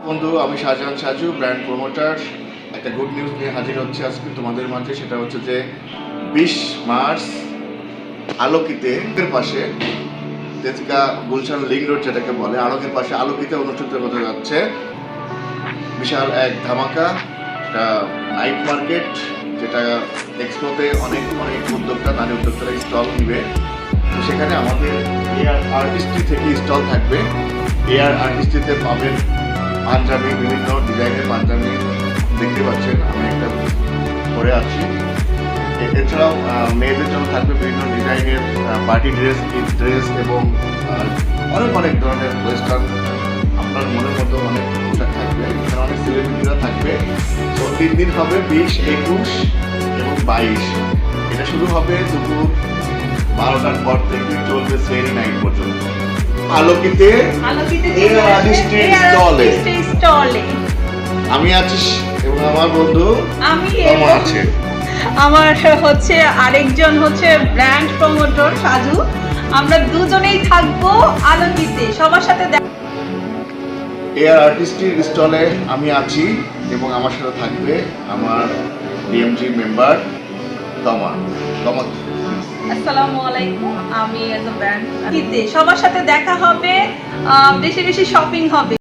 বন্ধু, আমি Shahjahan Saju, brand promoter. একটা গুড নিউজ নিয়ে হাজির হচ্ছে আজকে তোমাদের মাঝে। সেটা হচ্ছে যে 20 মার্চ আলোকিতে পাশে তেজগা গুলশান লিং রোড যেটাকে বলে, আলোকের পাশে আলোকিতে অনুষ্ঠিত হতে যাচ্ছে বিশাল এক ধামাকা, একটা নাইট মার্কেট, যেটা এক্সপোতে অনেক অনেক উদ্যোক্তা, নারী উদ্যোক্তারা স্টল নিবে। তো সেখানে আমাদের এআর আর্টিস্ট্রি থেকে স্টল থাকবে। এআর আর্টিস্ট্রিতে পাবেন পাঞ্জাবি, বিভিন্ন ডিজাইনের পাঞ্জাবি দেখতে পাচ্ছেন, আমি একটা পরে আছি। এছাড়াও মেয়েদের জন্য থাকবে বিভিন্ন ডিজাইনের পার্টি ড্রেস, ঈদ ড্রেস এবং অনেক অনেক ধরনের ওয়েস্টার্ন, আপনার মনের মতো অনেক পোশাক থাকবে। এখানে অনেক সেলিব্রিটিরা থাকবে। তো 3 দিন হবে, 20, 21 এবং 22। এটা শুরু হবে দুপুর 12টার পর থেকে, চলবে সেরি নাইট পর্যন্ত আলোকিতে স্টলে। আমি আছি এবং আমার বন্ধু আছে। আমার হচ্ছে আরেকজন হচ্ছে ব্র্যান্ড প্রমোটর সাজু। আমরা দুজনেই থাকবো আলোকিতে, সবার সাথে এআর আর্টিস্ট্রির স্টলে আমি আছি এবং আমার সাথে থাকবে আমার ডিএমজি মেম্বার তমা। আসসালামু আলাইকুম। আমি এজ আ ব্র্যান্ড সবার সাথে দেখা হবে, বেশি বেশি শপিং হবে।